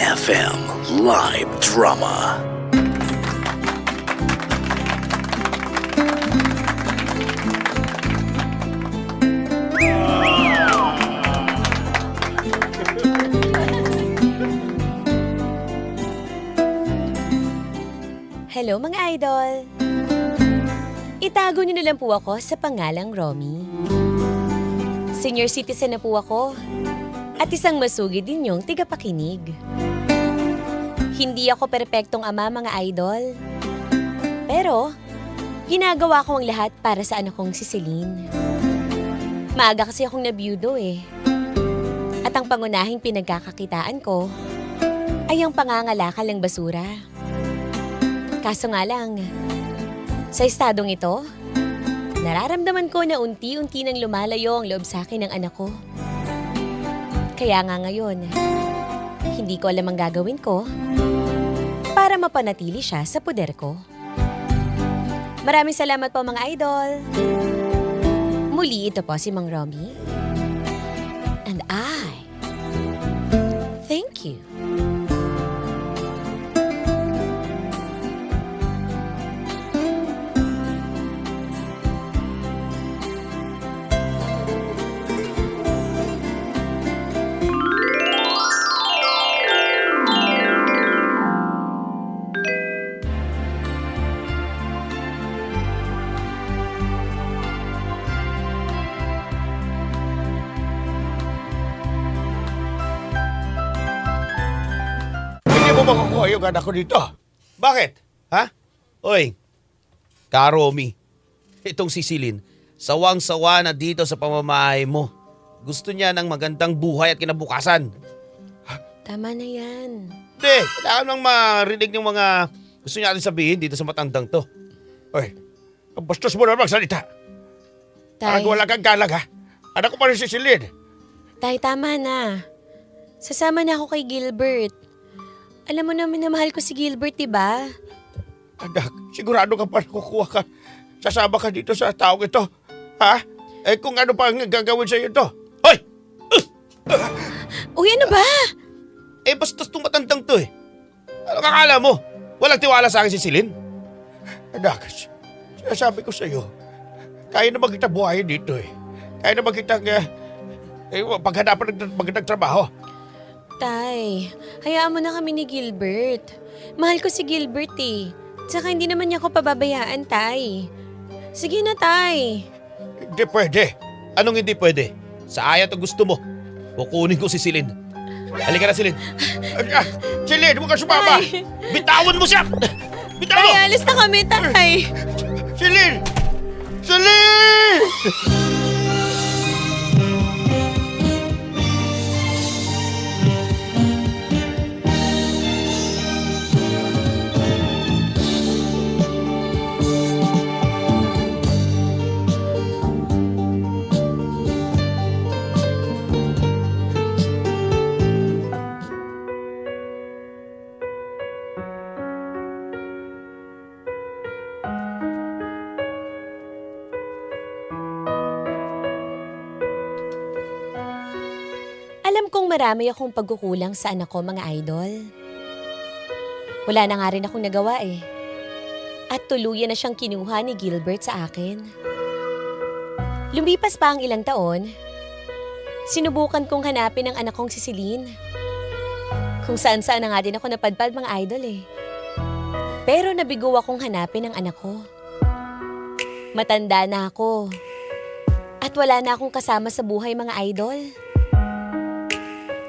FM Live Drama. Hello mga idol! Itago niyo na lang po ako sa pangalang Romy. Senior citizen na po ako at isang masugid din yung tigapakinig. Hindi ako perpektong ama mga idol. Pero, ginagawa ko ang lahat para sa anak kong si Celine. Maaga kasi akong nabiyudo eh. At ang pangunahing pinagkakakitaan ko ay ang pangangalakal ng basura. Kaso nga lang, sa estadong ito, nararamdaman ko na unti-unti nang lumalayo ang loob sa akin ng anak ko. Kaya nga ngayon, hindi ko alam ang gagawin ko para mapanatili siya sa poder ko. Maraming salamat po mga idol. Muli ito po si Mang Romy. And I thank you. Hindi mo makukuha yung anak ko dito. Bakit? Ha? Oy, Karomi, itong si Celine, sawang-sawa na dito sa pamamahay mo. Gusto niya ng magandang buhay at kinabukasan. Tama na yan. Hindi, kailangan lang marinig ng mga gusto niya natin sabihin dito sa matandang to. Oy, ang bastos mo na magsalita. Tay, Parang wala kang galag ha. Anak ko pa rin si Celine. Tay, tama na. Sasama na ako kay Gilbert. Alam mo naman na mahal ko si Gilbert, diba? Anak, sigurado ka pa kukuha ka. Sasama ka dito sa taong ito. Ha? Eh kung ano pa ang gagawin sa'yo ito. Hoy! Uy, ano ba? Eh bastos itong matandang to eh. Ano kakala mo? Walang tiwala sa akin si Celine? Anak, sinasabi ko sa'yo, kaya naman kita buhayin dito eh. Kaya naman kita paghanapan ng magandang trabaho. Tay, hayaan mo na kami ni Gilbert. Mahal ko si Gilbert eh. Tsaka hindi naman niya ako pababayaan, Tay. Sige na, Tay. Hindi pwede. Anong hindi pwede? Sa ayat o gusto mo, kukunin ko si Celine. Halika na, Celine. Celine, huwag ka sumama. Tay. Bitawan mo siya! Bitawan mo! Tay, alis na kami, Tay. Celine! Celine! Alam kong marami akong pagkukulang sa anak ko, mga idol. Wala na nga rin akong nagawa eh. At tuluyan na siyang kinuha ni Gilbert sa akin. Lumipas pa ang ilang taon, sinubukan kong hanapin ang anak kong si Celine. Kung saan-saan na nga din ako napadpad, mga idol eh. Pero nabigo akong hanapin ang anak ko. Matanda na ako. At wala na akong kasama sa buhay, mga idol.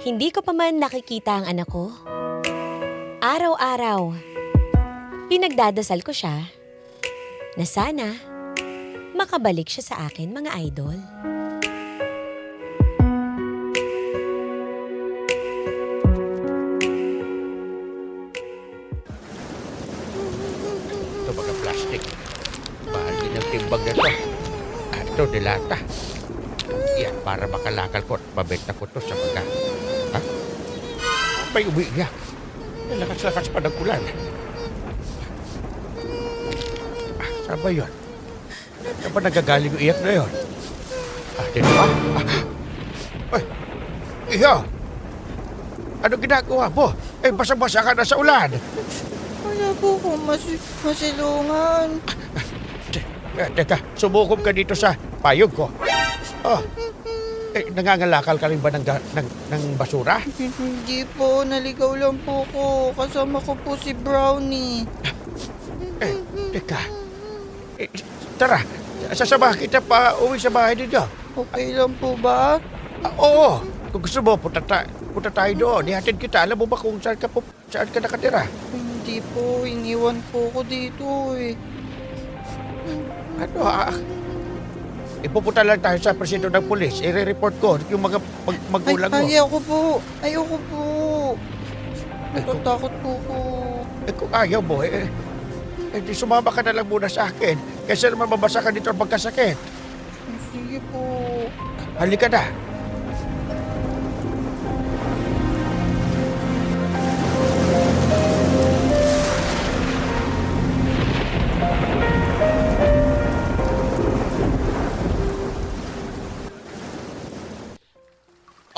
Hindi ko pa man nakikita ang anak ko. Araw-araw, pinagdadasal ko siya na sana makabalik siya sa akin, mga idol. Ito baga plastic. Bahal din ang timbang na ito. Ito, dilata. Yan, para makalakal ko at mabenta ko ito sa mga. Ha? May umiiyak. Lakas-lakas pa ng ulan. Saan ba yun? Saan ba nagagaling yung iyak na yun? Dito ba? Ay, Iha! Ano ginagawa mo? Basa-basa ka na sa ulan. Wala po akong masilungan. Teka, sumukob ka dito sa payog ko. Oh, nangangalakal ka rin ba ng basura? Hindi po, naligaw lang po ko. Kasama ko po si Brownie. Teka. Tara, sasamahan kita pa uwi sa bahay ninyo. Okay lang po ba? Oo, kung gusto mo, punta tayo doon. Ihatid kita. Alam mo ba kung saan ka nakatira? Hindi po, iniwan po ko dito eh. Ano ipupunta lang tayo sa presinto ng pulis. I-report ko yung mga magulang mo. Ayoko po. Natatakot po ko. Kung ayaw mo, di sumama ka na lang muna sa akin. Kasi naman mabasa ka dito ang pagkasakit. Sige po. Halika na.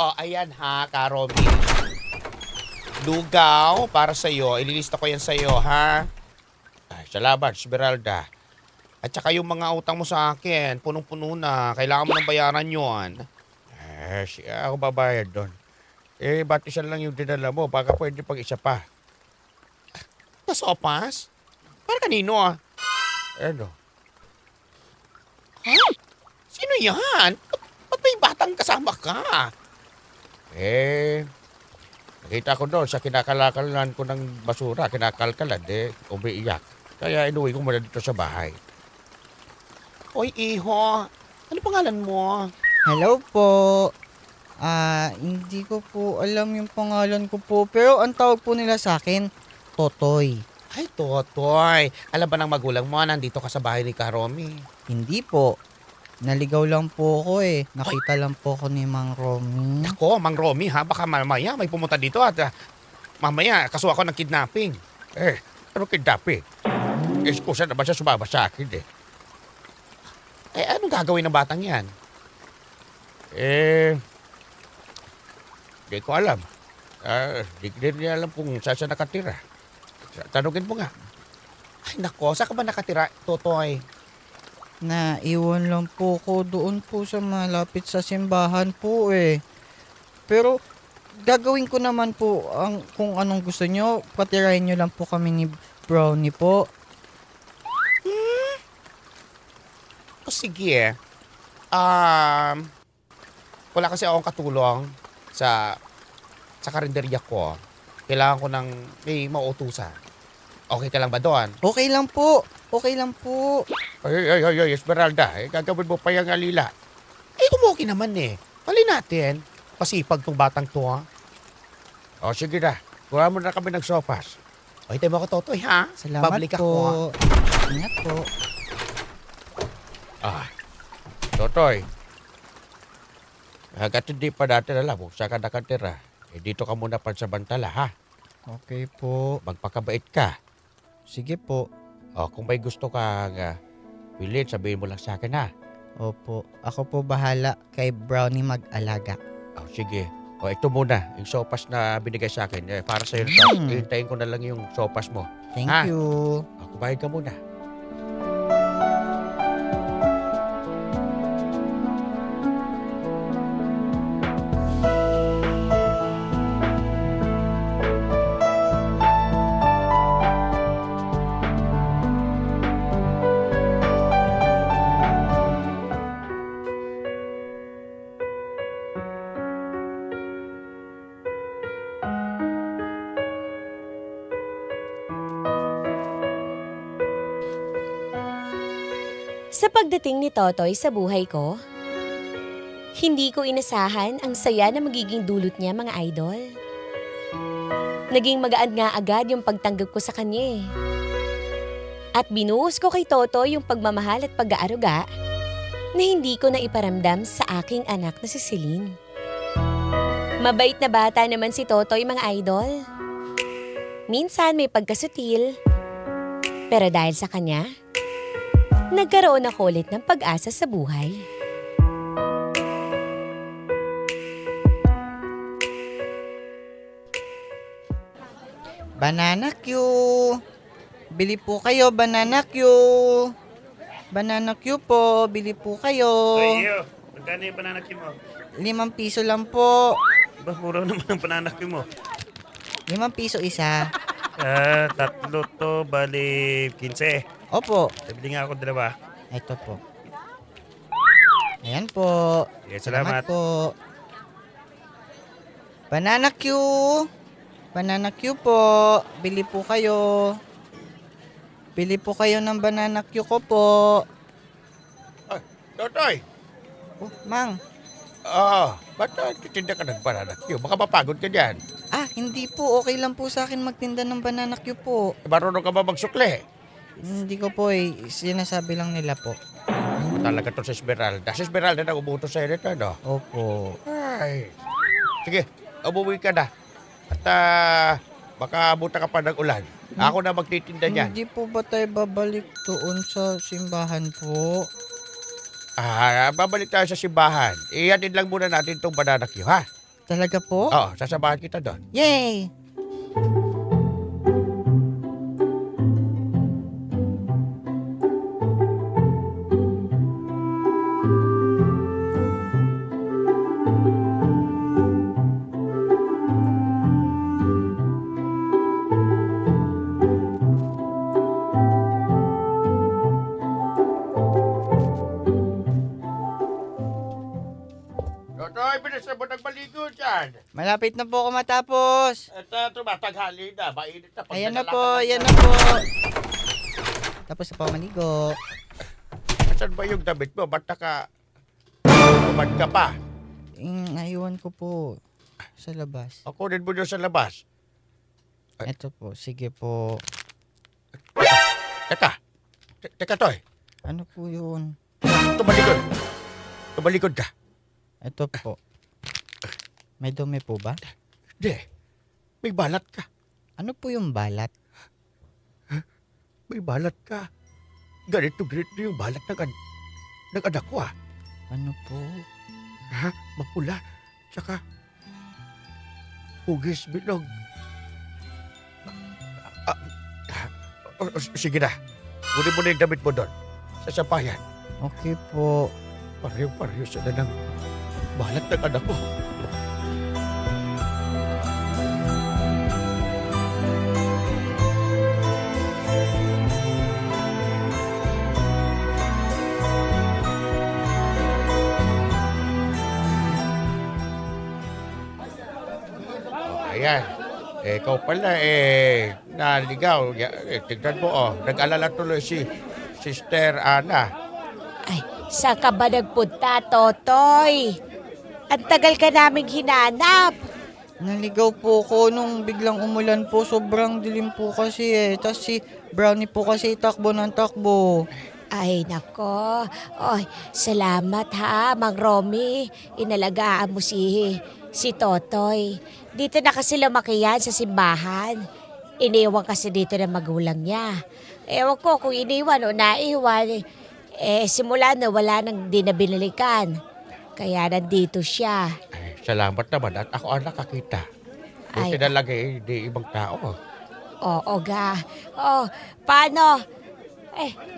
Oh, ayan ha, Karomi. Lugaw para sa'yo. Ililista ko yan sa'yo, ha? Ay, salamat, Esmeralda. At saka yung mga utang mo sa akin, punong-puno na. Kailangan mo ng bayaran yon. Siya ako babayad doon. Ba't isa lang yung dinala mo? Baka pwede pag isa pa. Sopas? Para kanino, ah? Ano? Ha? Sino yan? Ba't may batang kasama ka? Nakita ko doon sa kinakalakalan ko ng basura, kinakalkalan, umiiyak. Kaya inuwi ko muna dito sa bahay. Hoy, Iho. Ano pangalan mo? Hello po. Hindi ko po alam yung pangalan ko po. Pero ang tawag po nila sa akin, Totoy. Ay, Totoy. Alam ba ng magulang mo, nandito ka sa bahay ni Karomi? Hindi po. Naligaw lang po ako eh. Nakita lang po ako ni Mang Romy. Nako, Mang Romy ha, baka mamaya may pumunta dito at mamaya kaso ako ng kidnapping. Ano kidnapping? Kusa na ba siya sumama sa akin anong gagawin ng batang yan? Di ko alam. Di niya alam kung saan siya nakatira. Tanungin mo nga. Ay nako, saan ka ba nakatira, Totoy? Naiwan lang po ko doon po sa malapit sa simbahan po eh. Pero gagawin ko naman po kung anong gusto nyo. Patirahin nyo lang po kami ni Brownie po. O sige. Wala kasi akong katulong sa karinderya ko. Kailangan ko ng may mautusan. Okay ka lang ba doon? Okay lang po. Okay lang po. Ay, Esmeralda, gagawin mo pa yung alila. Okay naman Pali natin. Pasipag tong batang to, ha? O, sige na. Kuha mo na kami ng sopas. O, hintay mo ako, Totoy, ha? Salamat Babalik po. ako, ha? Ingat po. Totoy. Hanggat hindi pa natin alam kung saan ka nakatira. Dito ka muna pansamantala, ha? Okay po. Magpakabait ka. Sige po. Kung may gusto kang bilhin, sabihin mo lang sa akin, ha? Opo. Ako po bahala kay Brownie mag-alaga. Sige. Ito muna, yung sopas na binigay sa akin. Para sa'yo na to. Hintayin ko na lang yung sopas mo. Thank Ha? you. Kumain ka muna. Sa pagdating ni Totoy sa buhay ko, hindi ko inasahan ang saya na magiging dulot niya, mga idol. Naging magaan nga agad yung pagtanggap ko sa kanya eh. At binuhos ko kay Totoy yung pagmamahal at pag-aaruga na hindi ko na iparamdam sa aking anak na si Celine. Mabait na bata naman si Totoy, mga idol. Minsan may pagkasutil, pero dahil sa kanya, nagkaroon ako ulit ng pag-asa sa buhay. Banana Q. Bili po kayo, Banana Q. Banana Q po, bili po kayo. Iyo, magkano yung banana cue mo? 5 piso lang po. Ba, mura naman ang banana cue mo. 5 piso isa. Tatlo to, bali 15. Opo. Sabili nga ako dalawa. Ito po. Ayan po. Okay, salamat. po. Banana Q. Banana Q po. Bili po kayo. Bili po kayo ng banana Q ko po. Ay, Totoy! Oh, Mang. Ba't titinda ka ng banana Q? Baka mapagod ka dyan. Hindi po. Okay lang po sa akin magtinda ng banana Q po. Marunong ka ba magsukli? Hindi ko po eh. Sinasabi lang nila po. Talaga to si Esmeralda. Si Esmeralda na umutos sa'yo nito, no? Opo. Ay. Sige, umuwi ka na. At baka abuta ka pa ng ulan. Ako na magtitinda niyan. Hindi po ba tayo babalik doon sa simbahan po? Babalik tayo sa simbahan. Ihatid lang muna natin itong banana Q, ha? Talaga po? Oo, sasamahan kita doon. Yay! Totoy, bilis na mo nagbaligo dyan. Malapit na po ako matapos. At tumataghali na, mainit na. Pag Ayan na nadala po, ka ayan ng- na po. Tapos na po maligo. Saan ba yung damit mo? Ba't umad ka pa? Naiwan ko po sa labas. O kunin mo doon sa labas. Ito po, sige po. Teka, Toy. Ano po yun? Tumalikod. Tumalikod ka. Ito po. May dumi po ba? Hindi. May balat ka. Ano po yung balat? May balat ka. Ganito yung balat ng anak ko, Ano po? Ha? Mapula. Tsaka, hugis bilog. Sige na. Kunin mo na yung damit mo doon. Sa sampayan. Okay po. Pareho sila ng balat ng anak ko. Ayan. Ikaw pala, naligaw. Tignan mo, nag-alala tuloy si Sister Ana. Ay, saan ka ba nagpunta, Totoy? Ang tagal ka naming hinanap. Naligaw po ko nung biglang umulan po. Sobrang dilim po kasi eh. Tapos si Brownie po kasi takbo ng takbo. Ay, nako. Oy, salamat ha, Mang Romy. Inalagaan mo si Totoy. Dito na kasi lumakiyan sa simbahan. Iniwan kasi dito ng magulang niya. Ewan ko kung iniwan o naiwan. Simula na wala nang di na binalikan. Kaya nandito siya. Ay, salamat naman at ako ang nakakita. Buti Ay. na lang di ibang tao. Oo ga. Oh, paano?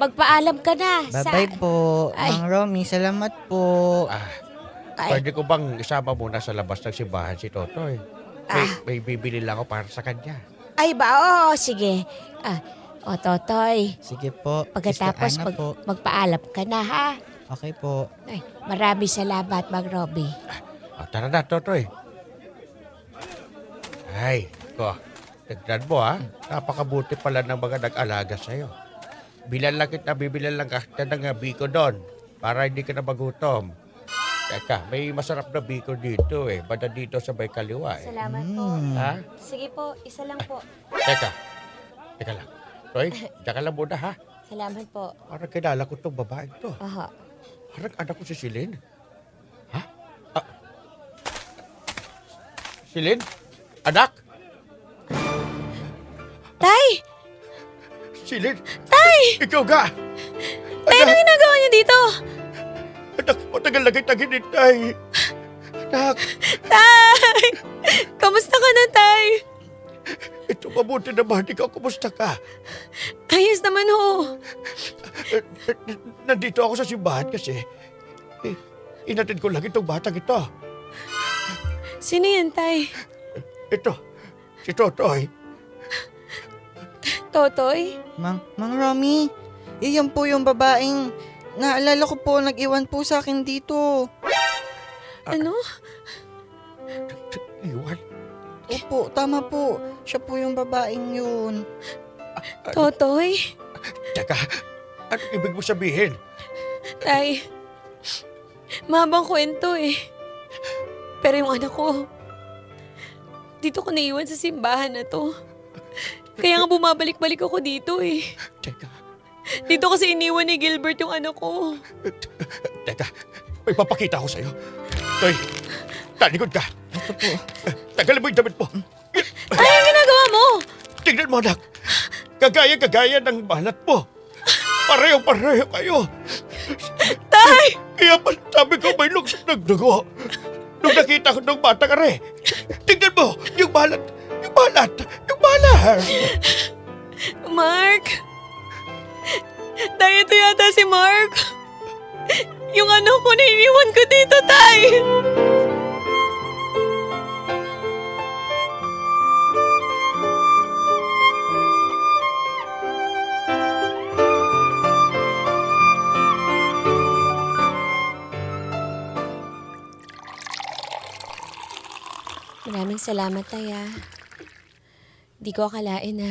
Magpaalam ka na. Bye-bye po. Ay. Mang Romy, salamat po. Ay, Pwede ko bang isama muna sa labas ng simbahan si Totoy? May bibili lang ako para sa kanya. ay ba? Oo, sige. Totoy. Sige po. Pagkatapos Sister Ana po. magpaalam ka na ha. Okay po. Ay, maraming salamat, Mang Roby. Tara na, Totoy. Ay, tignan mo napakabuti pala ng mga nag-alaga sa'yo. Bibilan lang kita ng biko doon para hindi ka na magutom. Teka, may masarap na biko dito banda dito sa may kaliwa Salamat po. Ha? Sige po, isa lang po. Teka lang. Toy, diyan ka lang muna ha. Salamat po. Parang kilala ko itong babae to. Aha. Parang anak ko si Silin. Ha? Silin? Anak? Tay! Silin? Tay! Ikaw ka! Tay, ano ginagawa niyo dito? Anak, matagal na kitang hinintay. Anak, Tay! Kamusta ka na, Tay? ito Mabuti naman, ikaw, kumusta ka? Ayos naman ho. Nandito ako sa simbahan kasi inatid ko lang itong batang ito. Sino yan, Tay? Ito, si Totoy. Totoy? Mang Romy, iyan po yung babaeng naalala ko po, nag-iwan po sa akin dito. Ano? Iwan. Opo, tama po. Siya po yung babaeng yun. Totoy? Teka, anong ibig mo sabihin? Tay, mahabang kwento eh. Pero yung anak ko, dito ko naiwan sa simbahan na to. Kaya nga bumabalik-balik ako dito eh. Teka, Dito kasi iniwan ni Gilbert yung anak ko. teka, may papakita ko sa'yo. Toy, talikod ka. Ito po. Tagalin mo yung damit mo. Tay, ang ginagawa mo? Tignan mo, anak. Kagaya-kagaya ng balat mo. Pareho-pareho kayo. Tay! Kaya pa sabi ko may lugsok ng dugo. Nung nakita ko ng bata ka rin. Tignan mo, yung balat. Yung balat. Yung balat. Mark! Tay, ito yata si Mark. Yung anak ko na iniwan ko dito, Tay! Maraming salamat, Tay, ah. Di ko akalain na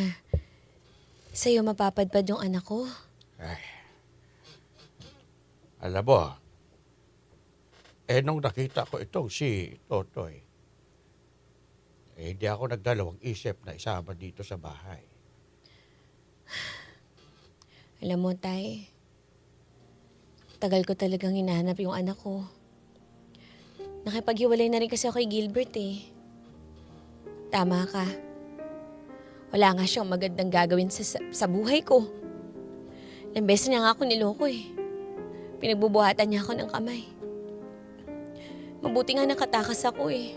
sa'yo mapapadpad yung anak ko. Alam mo, nung nakita ko itong si Totoy, hindi ako nagdalawang isip na isama dito sa bahay. Alam mo, Tay, tagal ko talagang hinahanap yung anak ko. Nakipaghiwalay na rin kasi ako kay Gilbert eh. Tama ka. Wala nga siyang magandang gagawin sa buhay ko. Ilang beses niya nga ako niloko eh. Pinagbubuhatan niya ako ng kamay. Mabuti nga nakatakas ako eh.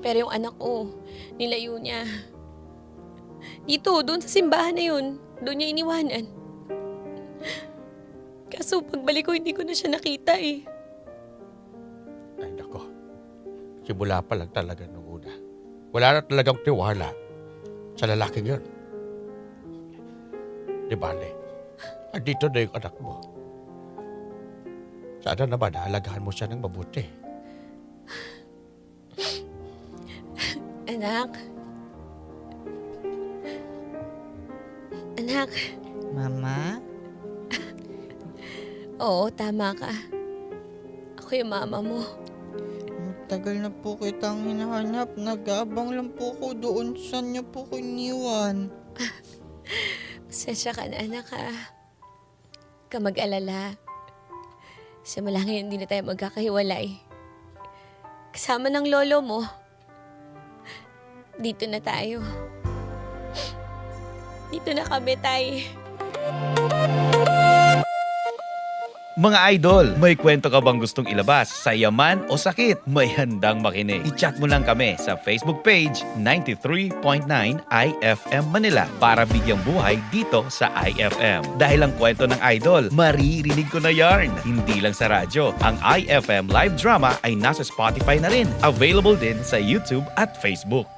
Pero yung anak ko, nilayo niya. Dito, doon sa simbahan na yun, doon niya iniwanan. Kaso pagbalik ko, hindi ko na siya nakita eh. Ay nako, simula pa lang talaga nung una. Wala na talagang tiwala sa lalaking yun. Di bale, andito na yung anak mo. Sana naman nahalagahan mo siya ng mabuti. Anak. Anak. Mama? Oo, tama ka. Ako yung mama mo. Tagal na po kitang hinahanap. Nag-aabang lang po ko doon. Saan niyo po ko iniwan? Pasensya ka na, anak ha. Huwag ka mag-alala. Simula ngayon, hindi na tayo magkakahiwalay. Kasama ng lolo mo. Dito na tayo. Dito na kami, Tay. Mga idol, may kwento ka bang gustong ilabas? Sa yaman o sakit? May handang makinig. I-chat mo lang kami sa Facebook page 93.9 IFM Manila para bigyang buhay dito sa IFM. Dahil ang kwento ng idol, maririnig ko na yarn. Hindi lang sa radyo. Ang IFM live drama ay nasa Spotify na rin. Available din sa YouTube at Facebook.